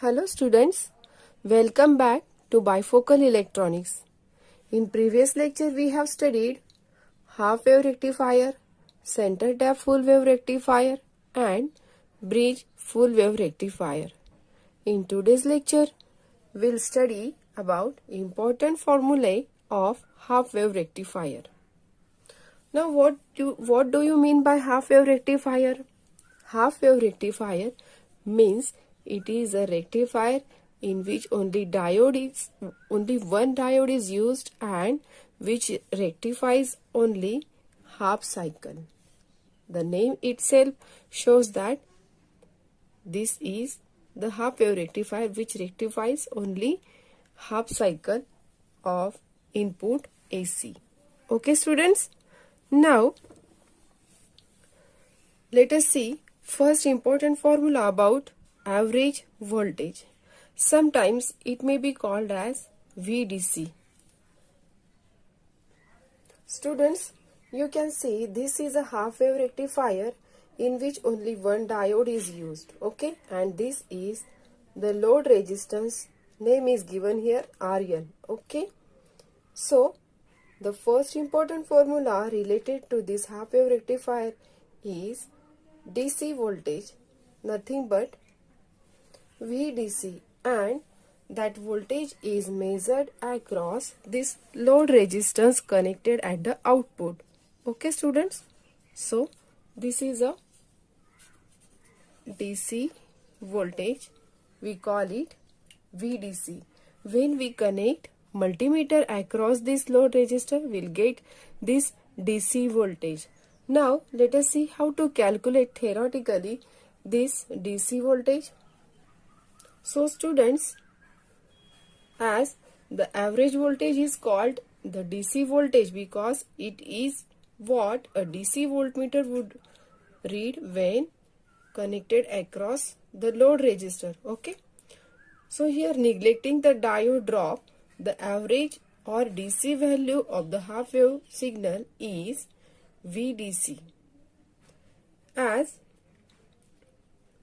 Hello students, welcome back to Bifocal Electronics. In previous lecture we have studied half wave rectifier, center tap full wave rectifier and bridge full wave rectifier. In today's lecture we'll study about important formulae of half wave rectifier. Now what do you mean by half wave rectifier? Half wave rectifier means it is a rectifier in which only one diode is used and which rectifies only half cycle. The name itself shows that this is the half wave rectifier which rectifies only half cycle of input AC. Okay students, now let us see first important formula about average voltage. Sometimes it may be called as VDC. Students, you can see this is a half wave rectifier in which only one diode is used. Okay, and this is the load resistance. Name is given here RL. Okay, so the first important formula related to this half wave rectifier is DC voltage, nothing but VDC, and that voltage is measured across this load resistance connected at the output. Okay students, so this is a DC voltage, we call it VDC. When we connect multimeter across this load resistor, we'll get this DC voltage. Now let us see how to calculate theoretically this DC voltage. So students, as the average voltage is called the DC voltage because it is what a DC voltmeter would read when connected across the load resistor. Okay, so here neglecting the diode drop, the average or DC value of the half wave signal is VDC, as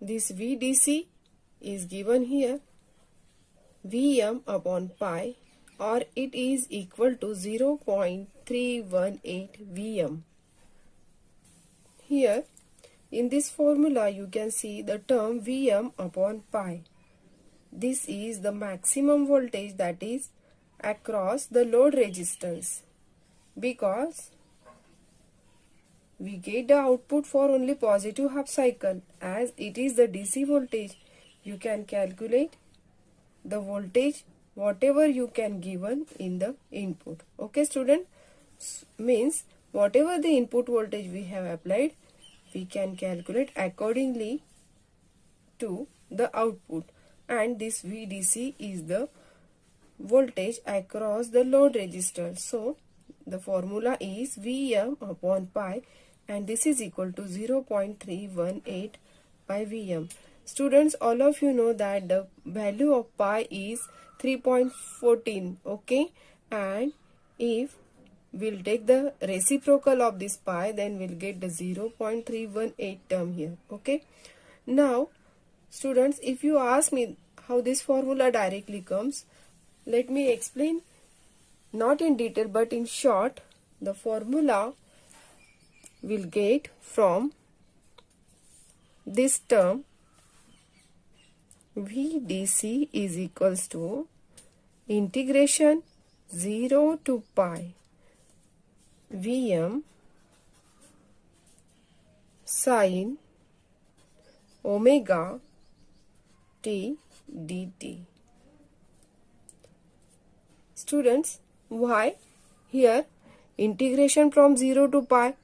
this VDC is given here Vm upon pi, or it is equal to 0.318 Vm. Here in this formula you can see the term Vm upon pi. This is the maximum voltage that is across the load resistance, because we get the output for only positive half cycle. As it is the DC voltage, you can calculate the voltage whatever you can given in the input. Okay student, means whatever the input voltage we have applied, we can calculate accordingly to the output, and this VDC is the voltage across the load resistor. So the formula is Vm upon pi, and this is equal to 0.318 by Vm. Students, all of you know that the value of pi is 3.14. Okay, and if we'll take the reciprocal of this pi, then we'll get the 0.318 term here. Okay, now students, if you ask me how this formula directly comes, let me explain, not in detail but in short. The formula will get from this term VDC is equals to integration 0 to pi Vm sin omega t dt. Students, why here integration from 0 to pi?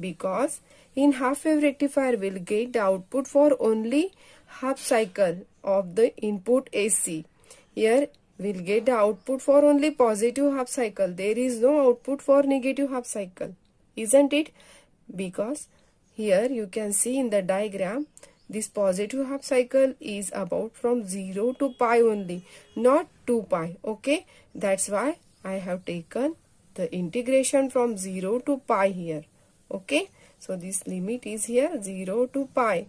Because in half wave rectifier we'll get the output for only half cycle of the input AC. Here we'll get the output for only positive half cycle. There is no output for negative half cycle, isn't it? Because here you can see in the diagram, this positive half cycle is about from 0 to pi only, not 2 pi. Okay, that's why I have taken the integration from 0 to pi here. Okay, so this limit is here 0 to pi,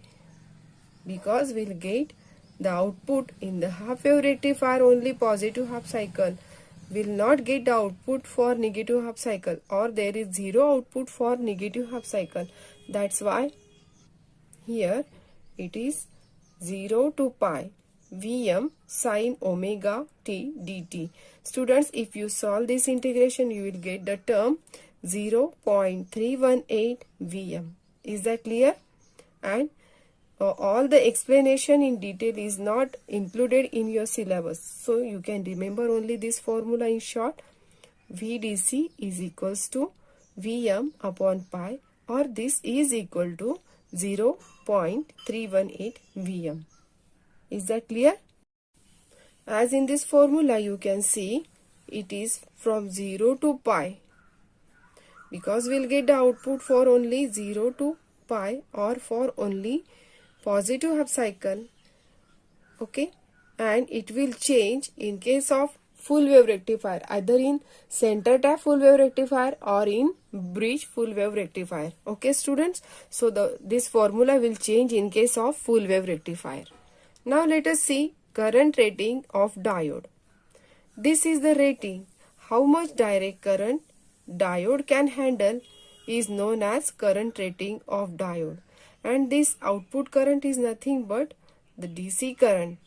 because we'll get the output in the half wave rectifier only positive half cycle will not get the output for negative half cycle, or there is zero output for negative half cycle. That's why here it is 0 to pi Vm sin omega t dt. Students, if you solve this integration, you will get the term 0.318 Vm. Is that clear? And all the explanation in detail is not included in your syllabus. So you can remember only this formula in short. VDC is equals to Vm upon pi, or this is equal to 0.318 Vm. Is that clear? As in this formula you can see it is from 0 to pi, because we'll get the output for only 0 to pi or for only positive half cycle. Okay, and it will change in case of full wave rectifier, either in center tap full wave rectifier or in bridge full wave rectifier. Okay students, so this formula will change in case of full wave rectifier. Now let us see current rating of diode. This is the rating. How much direct current diode can handle is known as current rating of diode. And this output current is nothing but the DC current,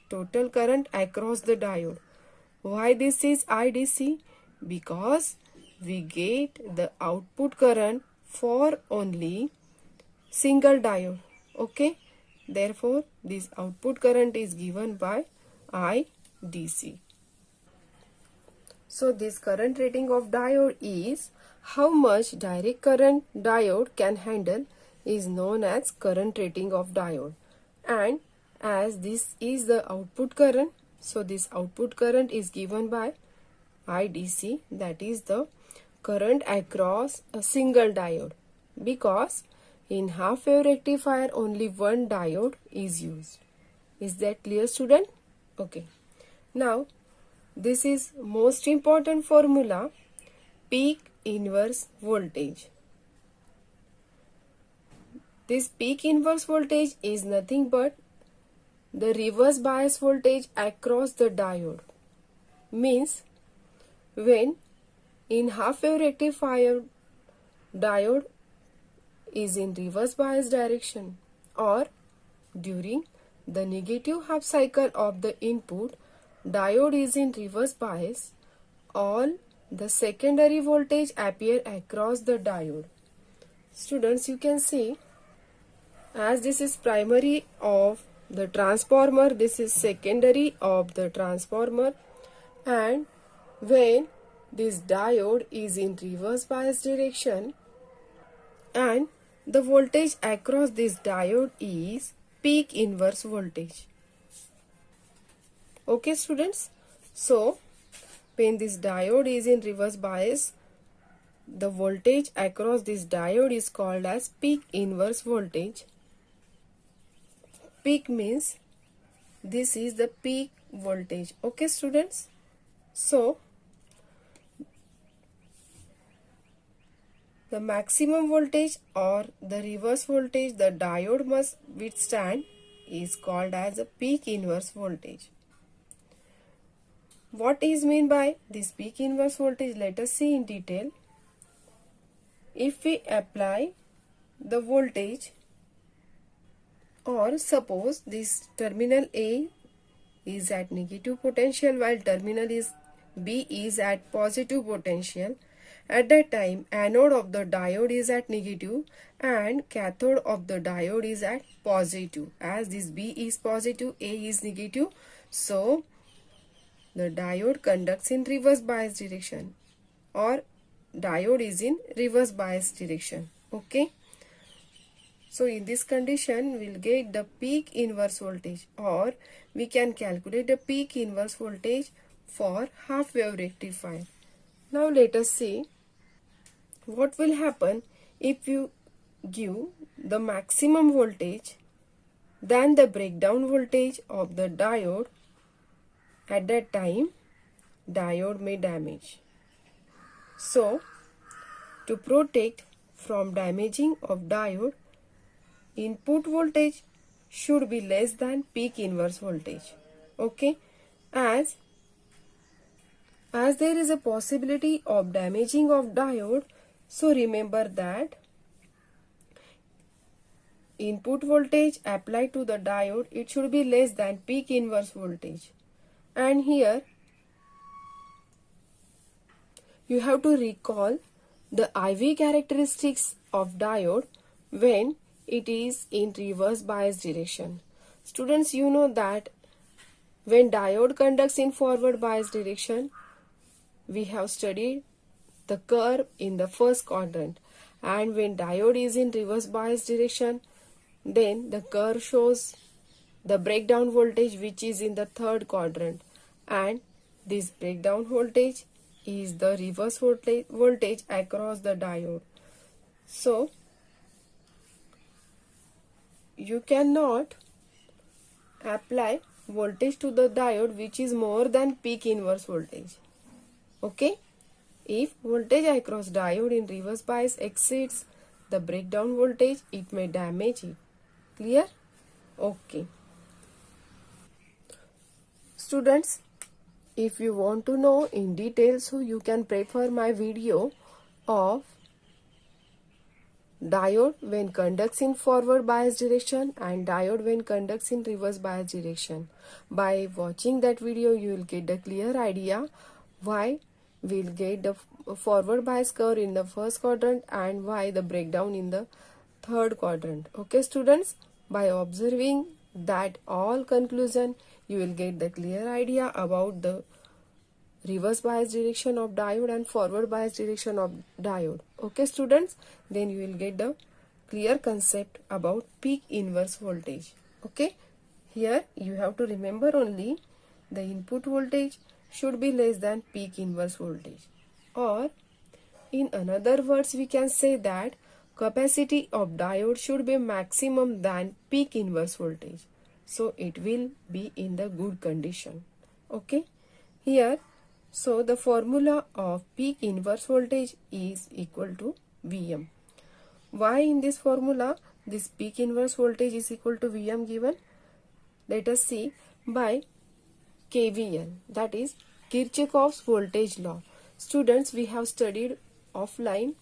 total current across the diode. Why this is IDC? Because we get the output current for only single diode. Okay, therefore this output current is given by IDC. So this current rating of diode is how much direct current diode can handle is known as current rating of diode. And as this is the output current, so this output current is given by IDC, that is the current across a single diode, because in half wave rectifier only one diode is used. Is that clear student? Okay. Now this is most important formula, peak inverse voltage. This peak inverse voltage is nothing but the reverse bias voltage across the diode. Means when in half wave rectifier diode is in reverse bias direction, or during the negative half cycle of the input diode is in reverse bias, all the secondary voltage appear across the diode. Students, you can see as this is primary of the transformer, this is secondary of the transformer, and when this diode is in reverse bias direction and the voltage across this diode is peak inverse voltage. Okay students, so when this diode is in reverse bias, the voltage across this diode is called as peak inverse voltage. Peak means this is the peak voltage. Okay students, so the maximum voltage or the reverse voltage the diode must withstand is called as a peak inverse voltage. What is meant by this peak inverse voltage? Let us see in detail. If we apply the voltage, or suppose this terminal A is at negative potential while terminal B is at positive potential, at that time anode of the diode is at negative and cathode of the diode is at positive. As this B is positive, A is negative, so the diode conducts in reverse bias direction, or diode is in reverse bias direction. Okay, so in this condition we'll get the peak inverse voltage, or we can calculate the peak inverse voltage for half wave rectifier. Now let us see what will happen if you give the maximum voltage than the breakdown voltage of the diode. At that time diode may damage. So to protect from damaging of diode, input voltage should be less than peak inverse voltage. Okay, as there is a possibility of damaging of diode, so remember that input voltage applied to the diode, it should be less than peak inverse voltage. And here you have to recall the IV characteristics of diode when it is in reverse bias direction. Students, you know that when diode conducts in forward bias direction, we have studied the curve in the first quadrant, and when diode is in reverse bias direction, then the curve shows the breakdown voltage which is in the third quadrant, and this breakdown voltage is the reverse voltage across the diode. So you cannot apply voltage to the diode which is more than peak inverse voltage. Okay, if voltage across diode in reverse bias exceeds the breakdown voltage, it may damage it. Clear? Okay. Students, if you want to know in detail, so you can prefer my video of diode when conducts in forward bias direction and diode when conducts in reverse bias direction. By watching that video, you will get a clear idea why we will get the forward bias curve in the first quadrant and why the breakdown in the third quadrant. Okay, students, by observing that all conclusion, you will get the clear idea about the reverse bias direction of diode and forward bias direction of diode. Okay, students, then you will get the clear concept about peak inverse voltage. Okay, here you have to remember only the input voltage should be less than peak inverse voltage, or in another words we can say that capacity of diode should be maximum than peak inverse voltage, so it will be in the good condition. Okay, here, so the formula of peak inverse voltage is equal to Vm. Why in this formula this peak inverse voltage is equal to Vm given? Let us see by KVL, that is Kirchhoff's voltage law. Students, we have studied offline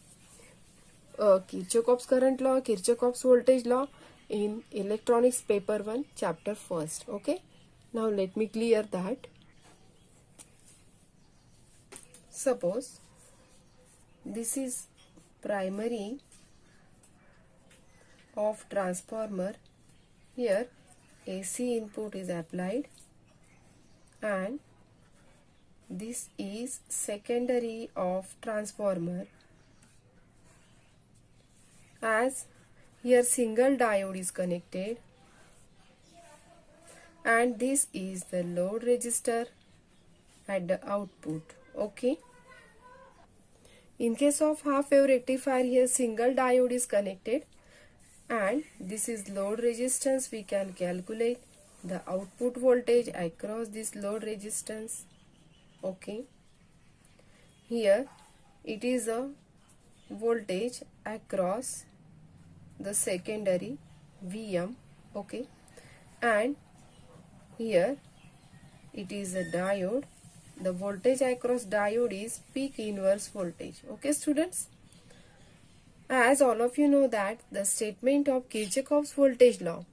Kirchhoff's current law, Kirchhoff's voltage law in electronics paper 1 chapter 1st. Okay, now let me clear that. Suppose this is primary of transformer. Here AC input is applied and this is secondary of transformer, as here single diode is connected and this is the load resistor at the output. Okay, in case of half wave rectifier, here single diode is connected and this is load resistance. We can calculate the output voltage across this load resistance. Okay, here it is a voltage across the secondary Vm. Okay, and here it is a diode. The voltage across diode is peak inverse voltage. Okay, students, as all of you know that the statement of Kirchhoff's voltage law,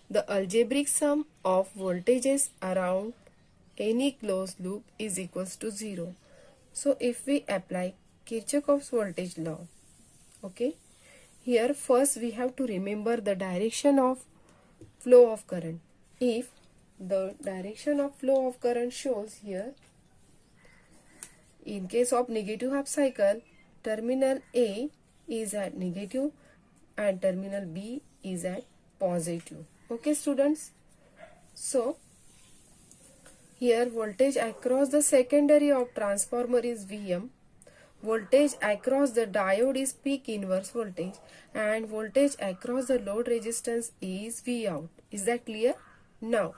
the algebraic sum of voltages around any closed loop is equals to 0. So if we apply Kirchhoff's voltage law, okay, here first we have to remember the direction of flow of current. If the direction of flow of current shows here, in case of negative half cycle, terminal A is at negative and terminal B is at positive. Okay, students, so here voltage across the secondary of transformer is Vm, voltage across the diode is peak inverse voltage, and voltage across the load resistance is V out. Is that clear? Now,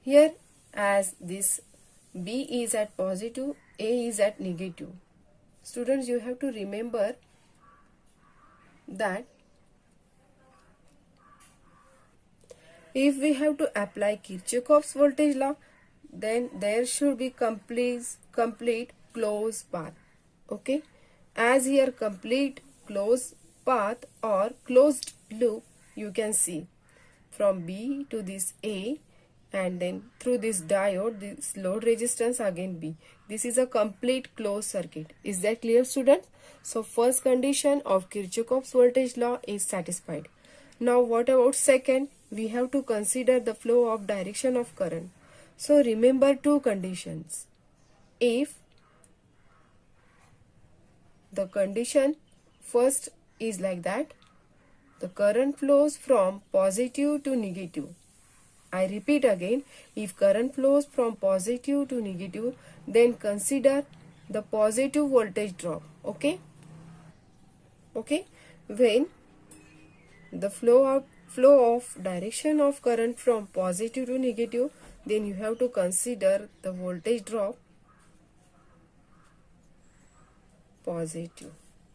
here as this B is at positive, A is at negative. Students, you have to remember that If we have to apply Kirchhoff's voltage law, then there should be complete closed path. Okay, as here complete closed path or closed loop, you can see from B to this A, and then through this diode, this load resistance again B. This is a complete closed circuit. Is that clear, students? So first condition of Kirchhoff's voltage law is satisfied. Now what about second? We have to consider the flow of direction of current. So remember two conditions. If the condition first is like that, the current flows from positive to negative. I repeat again, if current flows from positive to negative, then consider the positive voltage drop. Okay? Okay? When the flow of direction of current from positive to negative, then you have to consider the voltage drop positive.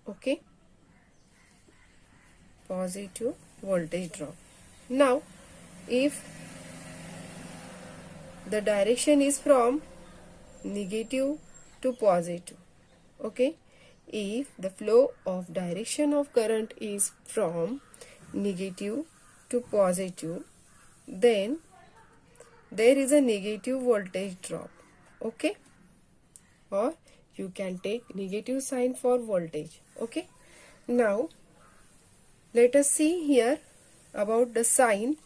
Okay? Positive voltage drop. Now, if the direction is from negative to positive, okay, if the flow of direction of current is from negative to positive, then there is a negative voltage drop. Okay, or you can take negative sign for voltage. Okay, now let us see here about the sign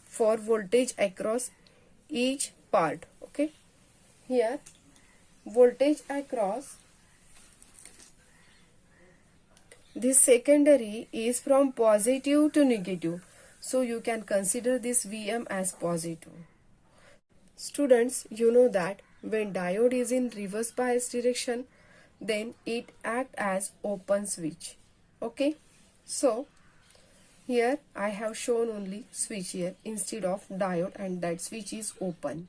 for voltage across each part. Okay, here voltage across this secondary is from positive to negative, so you can consider this Vm as positive. Students, you know that when diode is in reverse bias direction, then it acts as open switch. Okay, so here I have shown only switch here instead of diode, and that switch is open.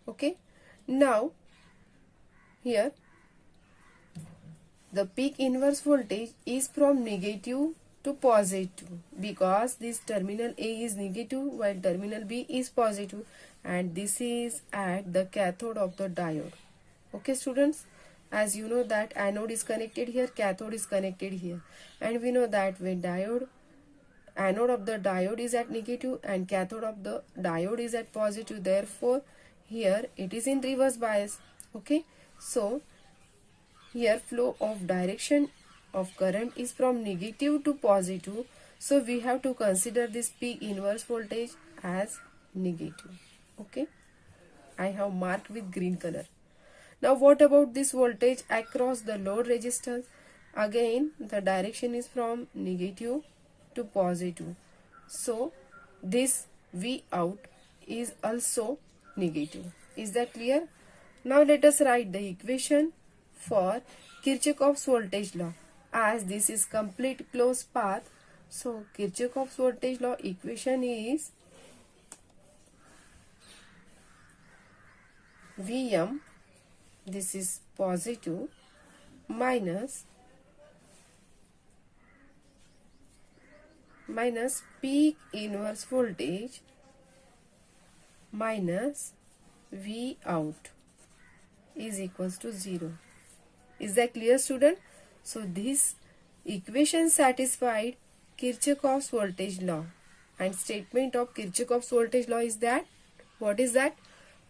Okay, now here the peak inverse voltage is from negative to positive because this terminal A is negative while terminal B is positive, and this is at the cathode of the diode. Okay, students, as you know that anode is connected here, cathode is connected here, and we know that when anode of the diode is at negative and cathode of the diode is at positive, therefore here it is in reverse bias. Okay, so here flow of direction of current is from negative to positive, so we have to consider this peak inverse voltage as negative. Okay, I have marked with green color. Now what about this voltage across the load resistance? Again the direction is from negative to positive, so this V out is also negative. Is that clear? Now let us write the equation for Kirchhoff's voltage law. As this is complete closed path, so Kirchhoff's voltage law equation is Vm, this is positive, minus peak inverse voltage minus V out is equals to 0. Is that clear, student? So this equation satisfied Kirchhoff's voltage law, and statement of Kirchhoff's voltage law is that, what is that?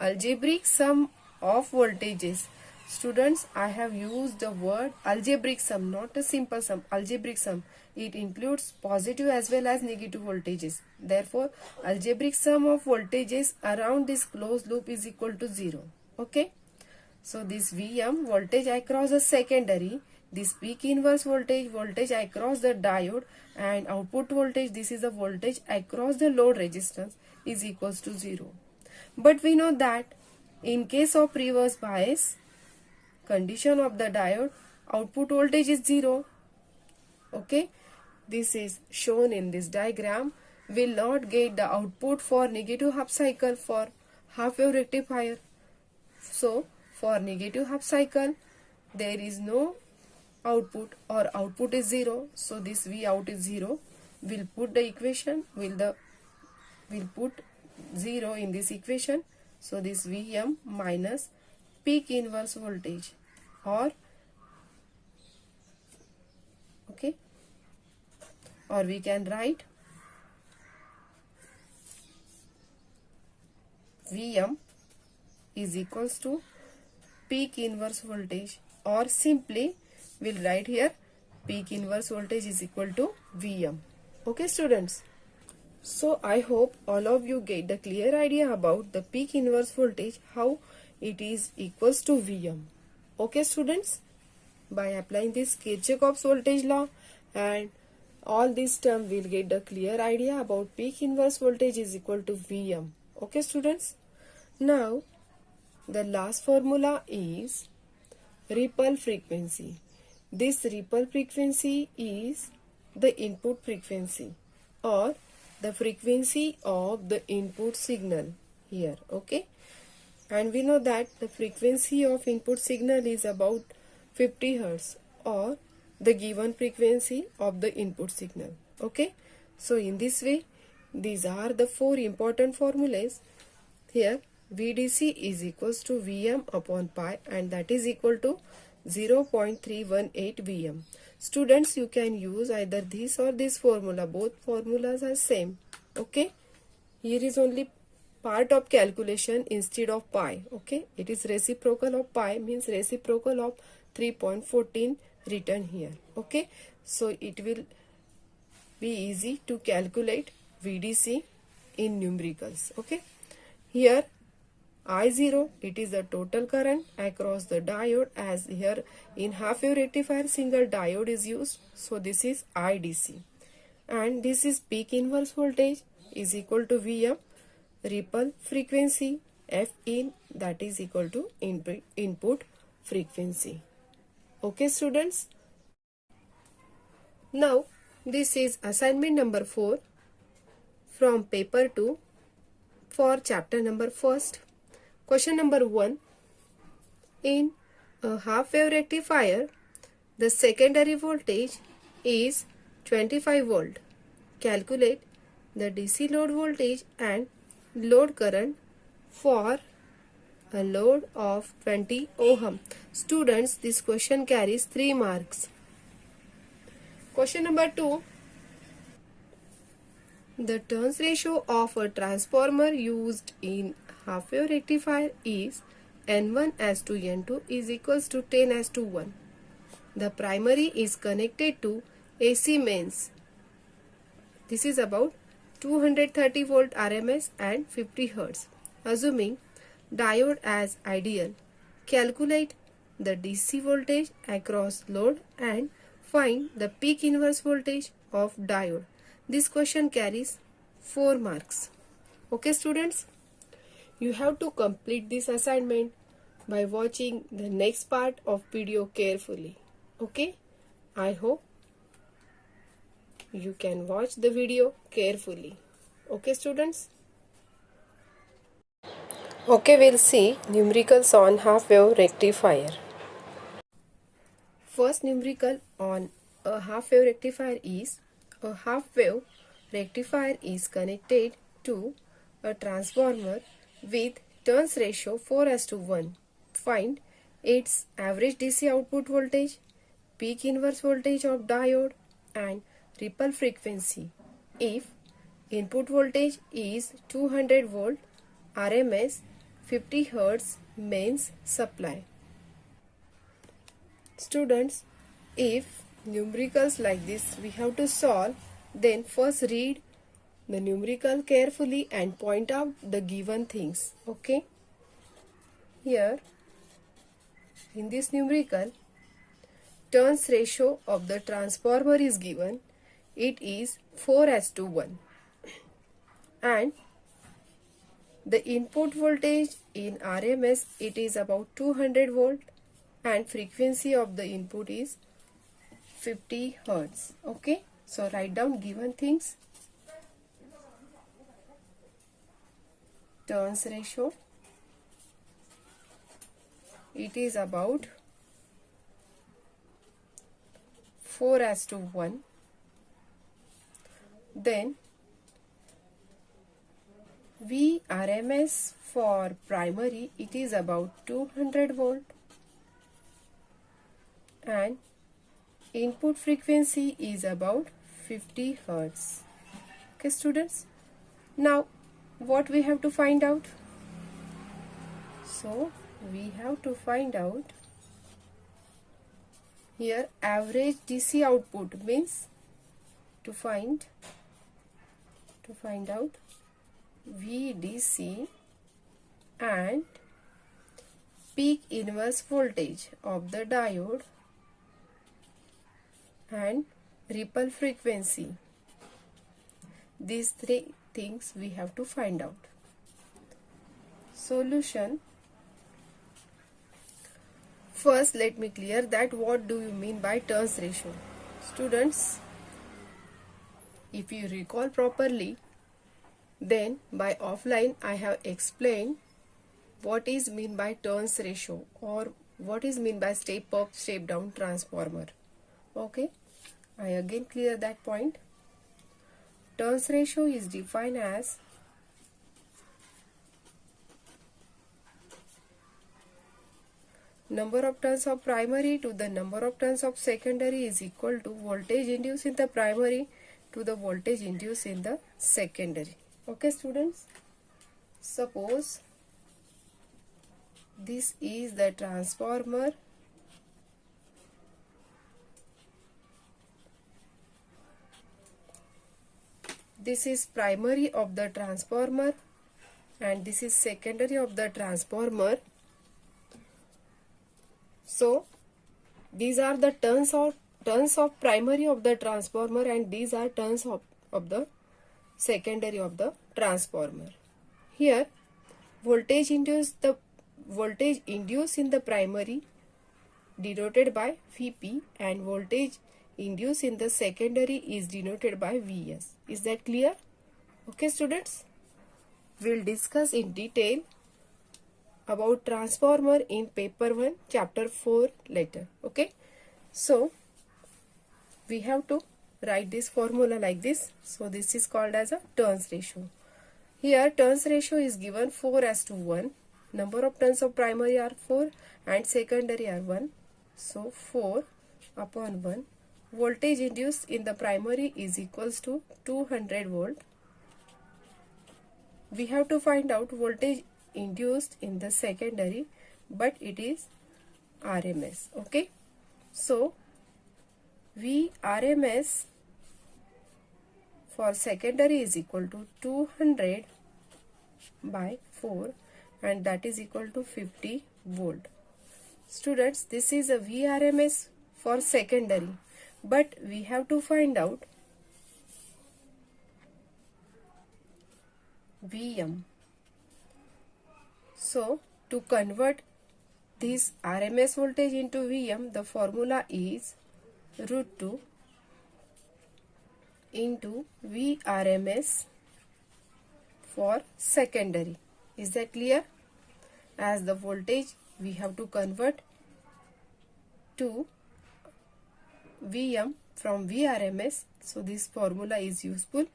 Algebraic sum of voltages. Students, I have used the word algebraic sum, not a simple sum, algebraic sum. It includes positive as well as negative voltages. Therefore, algebraic sum of voltages around this closed loop is equal to 0. Okay. So this Vm, voltage across the secondary, this peak inverse voltage across the diode, and output voltage, this is the voltage across the load resistance, is equals to 0. But we know that in case of reverse bias condition of the diode, output voltage is 0. Okay, this is shown in this diagram. Will not get the output for negative half cycle for half wave rectifier. So for negative half cycle there is no output, or output is 0, so this V out is 0. We'll put the equation, we'll put 0 in this equation. So this Vm minus peak inverse voltage, or okay, or we can write Vm is equals to peak inverse voltage, or simply we'll write here peak inverse voltage is equal to Vm. Okay students, so I hope all of you get the clear idea about the peak inverse voltage, how it is equals to Vm. Okay students, by applying this Kirchhoff's voltage law and all this term, we'll get the clear idea about peak inverse voltage is equal to Vm. Okay students, now the last formula is ripple frequency. This ripple frequency is the input frequency, or the frequency of the input signal here. Okay, and we know that the frequency of input signal is about 50 Hz, or the given frequency of the input signal. Okay, so in this way, these are the 4 important formulas. Here VDC is equals to Vm upon pi, and that is equal to 0.318 Vm. Students, you can use either this or this formula. Both formulas are same. Okay, here is only part of calculation instead of pi. Okay, it is reciprocal of pi, means reciprocal of 3.14 written here. Okay, so it will be easy to calculate VDC in numericals. Okay, here I0, it is the total current across the diode, as here in half wave rectifier single diode is used, so this is IDC. And this is peak inverse voltage is equal to Vm, ripple frequency F in, that is equal to input frequency. Okay students, now this is assignment number 4 from paper 2 for chapter number 1st. Question number 1. In a half wave rectifier, the secondary voltage is 25 volt. Calculate the DC load voltage and load current for a load of 20 ohm. Students, this question carries 3 marks. Question number 2. The turns ratio of a transformer used in half wave rectifier is N1 as to N2 is equals to 10 as to 1. The primary is connected to AC mains. This is about 230 volt RMS and 50 Hz. Assuming diode as ideal, calculate the DC voltage across load and find the peak inverse voltage of diode. This question carries 4 marks. Okay students, you have to complete this assignment by watching the next part of video carefully. Okay, I hope you can watch the video carefully. Okay students. Okay, we'll see numericals on half wave rectifier. First numerical on a half wave rectifier is a half wave rectifier is connected to a transformer with turns ratio 4 as to 1. Find its average DC output voltage, peak inverse voltage of diode, and ripple frequency. If input voltage is 200 volt, RMS 50 Hz mains supply. Students, if numericals like this we have to solve, then first read the numerical carefully and point out the given things. Okay, here in this numerical, turns ratio of the transformer is given. It is 4 as to 1, and the input voltage in RMS, it is about 200 volt, and frequency of the input is 50 Hz. Okay, so write down given things. Turns ratio, it is about 4 as to 1. Then VRMS for primary, it is about 200 volt, and input frequency is about 50 hertz. Okay students, now what we have to find out? So we have to find out here average DC output, means to find out VDC and peak inverse voltage of the diode and ripple frequency. These three things we have to find out. Solution. First, let me clear that what do you mean by turns ratio. Students, if you recall properly, then by offline I have explained what is mean by turns ratio or what is mean by step up step down transformer. Okay, I again clear that point. Turns ratio is defined as number of turns of primary to the number of turns of secondary is equal to voltage induced in the primary to the voltage induced in the secondary. Okay students, suppose this is the transformer, this is primary of the transformer and this is secondary of the transformer. So these are the turns of primary of the transformer and these are turns of the secondary of the transformer. Here voltage induced in the primary denoted by Vp and voltage induced in the secondary is denoted by Vs. Is that clear? Okay students, we'll discuss in detail about transformer in paper 1 chapter 4 later. Okay, so we have to write this formula like this. So this is called as a turns ratio. Here turns ratio is given 4:1. Number of turns of primary are 4 and secondary are 1. So 4/1. Voltage induced in the primary is equals to 200 volt. We have to find out voltage induced in the secondary, but it is RMS. Okay, so VRMS for secondary is equal to 200 by 4 and that is equal to 50 volt. Students, this is a VRMS for secondary, but we have to find out VM. So to convert this RMS voltage into VM, the formula is √2 into VRMS for secondary. Is that clear? As the voltage we have to convert to VM from VRMS, so this formula is useful.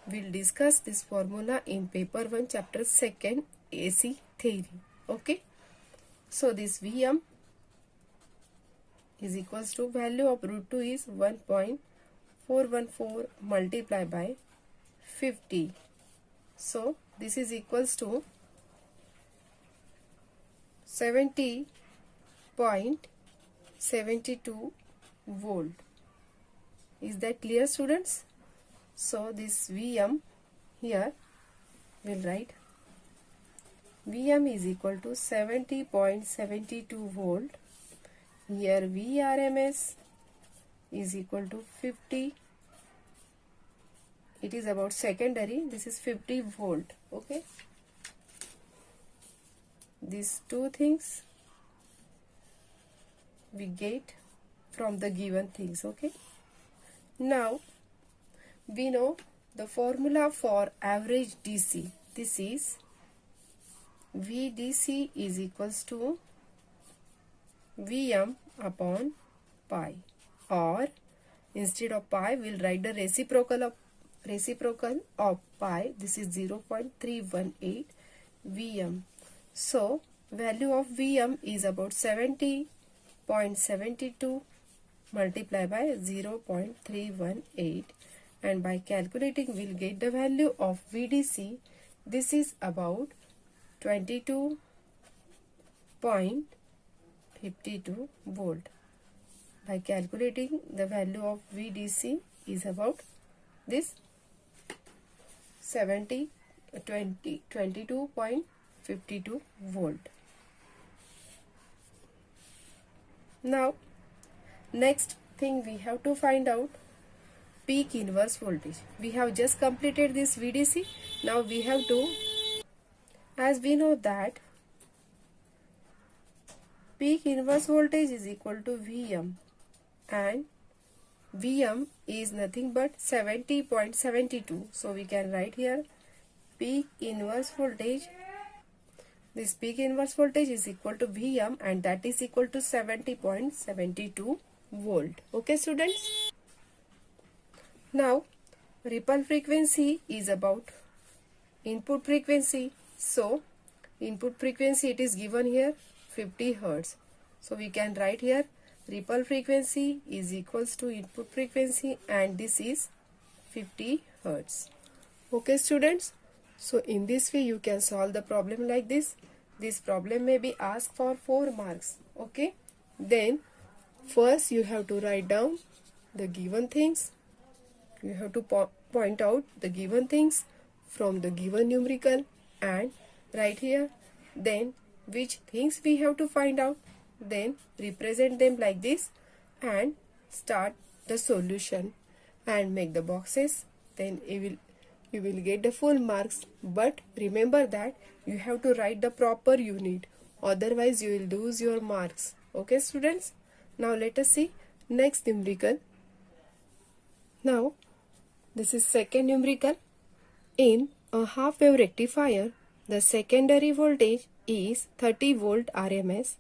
We'll discuss this formula in paper 1 chapter 2 AC theory. Okay, so this VM is equals to value of √2 is 1.414 multiplied by 50. So this is equals to 70.72 volt. Is that clear students? So this VM here we'll write VM is equal to 70.72 volt. Here VRMS is equal to 50. It is about secondary. This is 50 volt. Okay. These two things we get from the given things. Okay. Now we know the formula for average DC. This is VDC is equals to Vm upon pi, or instead of pi we'll write the reciprocal of reciprocal of pi. This is 0.318 Vm. So value of Vm is about 70.72 multiplied by 0.318, and by calculating we'll get the value of VDC. This is about 22.52 volt. By calculating the value of VDC is about this 22.52 volt. Now next thing we have to find out peak inverse voltage. We have just completed this VDC. Now we have to, as we know that peak inverse voltage is equal to Vm, and Vm is nothing but 70.72. So we can write here peak inverse voltage. This peak inverse voltage is equal to Vm, and that is equal to 70.72 volt. Okay students. Now ripple frequency is about input frequency. So input frequency, it is given here 50 Hertz. So we can write here ripple frequency is equals to input frequency, and this is 50 Hertz. Okay students. So in this way you can solve the problem like this. This problem may be asked for 4 marks. Okay. Then first you have to write down the given things. You have to point out the given things from the given numerical and write here. Then which things we have to find out. Then represent them like this and start the solution and make the boxes. Then you will get the full marks. But remember that you have to write the proper unit, otherwise you will lose your marks. Okay students. Now let us see next numerical. Now this is second numerical. In a half wave rectifier, the secondary voltage is 30 volt RMS.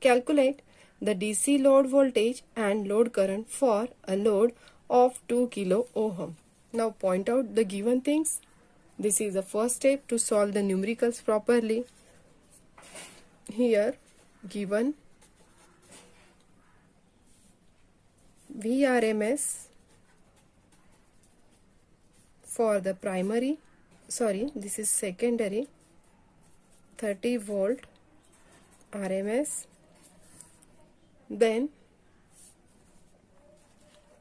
Calculate the DC load voltage and load current for a load of 2 kilo ohm. Now point out the given things. This is the first step to solve the numericals properly. Here given Vrms for the primary, this is secondary, 30 volt RMS. Then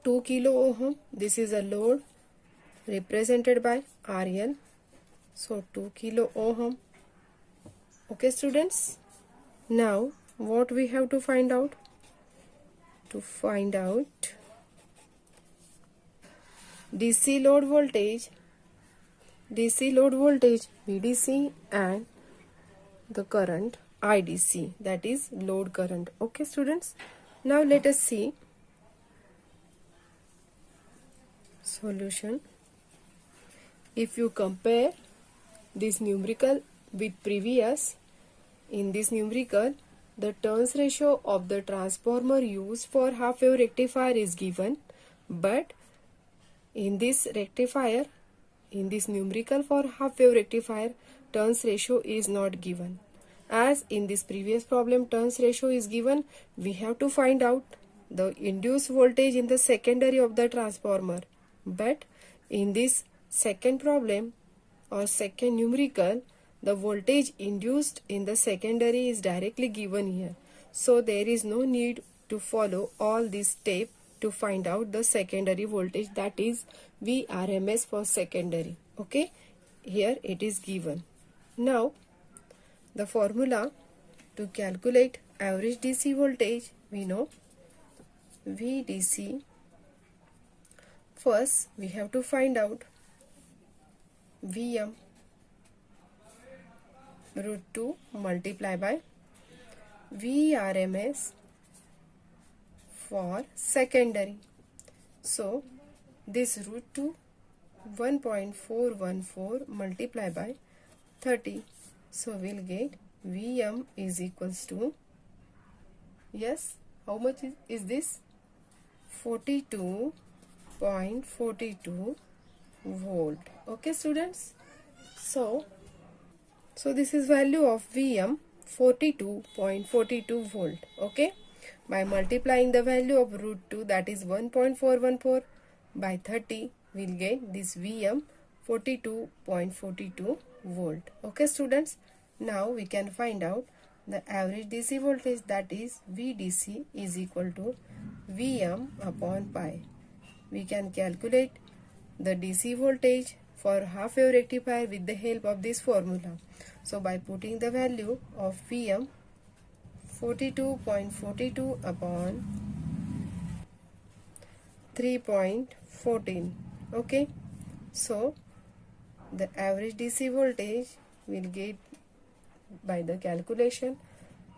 2 kilo ohm, this is a load represented by RL. So 2 kilo ohm. Okay students. Now what we have to find out? To find out DC load voltage VDC and the current IDC, that is load current. Okay students. Now let us see solution. If you compare this numerical with previous, in this numerical the turns ratio of the transformer used for half wave rectifier is given, but in this rectifier, in this numerical for half wave rectifier, turns ratio is not given. As in this previous problem turns ratio is given, we have to find out the induced voltage in the secondary of the transformer. But in this second problem or second numerical, the voltage induced in the secondary is directly given here. So there is no need to follow all these steps to find out the secondary voltage, that is Vrms for secondary. Okay, here it is given. Now the formula to calculate average DC voltage, we know VDC. First we have to find out Vm root 2 multiply by Vrms for secondary. So this root 2 1.414 multiply by 30. So we'll get Vm is equals to, yes, how much is this? 42.42 volt. Okay students, so this is value of Vm 42.42 volt. Okay, by multiplying the value of root 2, that is 1.414, by 30, we'll get this Vm 42.42 volt. Okay students, now we can find out the average DC voltage, that is VDC is equal to Vm upon pi. We can calculate the DC voltage for half wave rectifier with the help of this formula. So by putting the value of Vm 42.42 upon 3.14, okay, so the average DC voltage will get by the calculation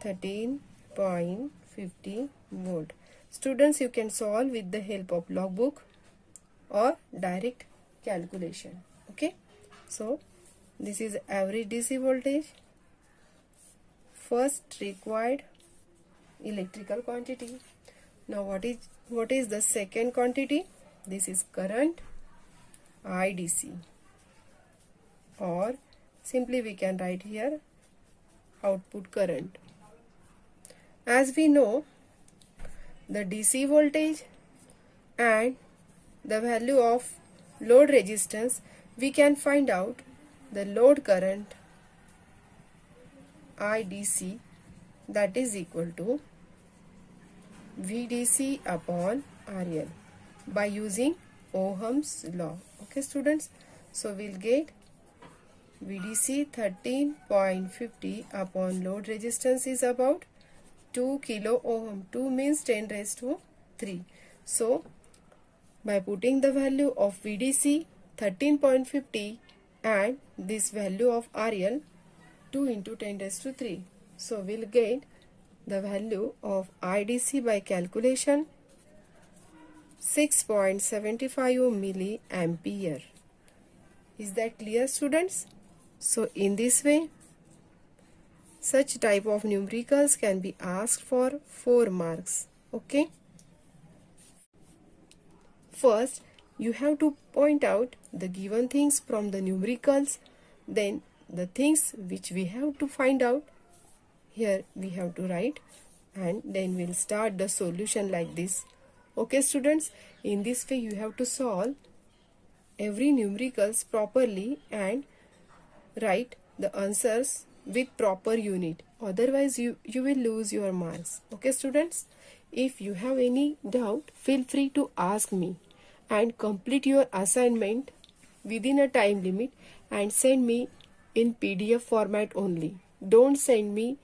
13.50 volt. Students, you can solve with the help of logbook or direct calculation. Okay, so this is average DC voltage. First required electrical quantity. Now what is the second quantity? This is current IDC, or simply we can write here output current. As we know, the DC voltage and the value of load resistance, we can find out the load current IDC, that is equal to VDC upon RL by using Ohm's law. Okay students, so we'll get VDC 13.50 upon load resistance is about 2 kilo ohm. 2 means 10 raised to 3. So by putting the value of VDC 13.50 and this value of RL 2 into 10 raised to 3, so we'll get the value of IDC by calculation 6.75 milliampere. Is that clear students? So in this way, such type of numericals can be asked for 4 marks. Okay. First, you have to point out the given things from the numericals, then the things which we have to find out, here we have to write, and then we'll start the solution like this. Okay students, in this way you have to solve every numericals properly and write the answers with proper unit, otherwise you will lose your marks. Okay students, if you have any doubt, feel free to ask me, and complete your assignment within a time limit and send me in PDF format only. Don't send me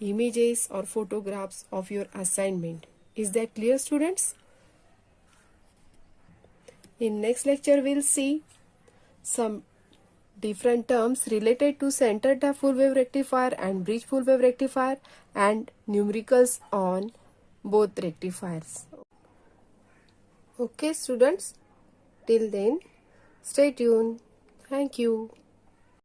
images or photographs of your assignment. Is that clear students? In next lecture we'll see some different terms related to center tap full wave rectifier and bridge full wave rectifier and numericals on both rectifiers. Okay students, till then stay tuned. Thank you.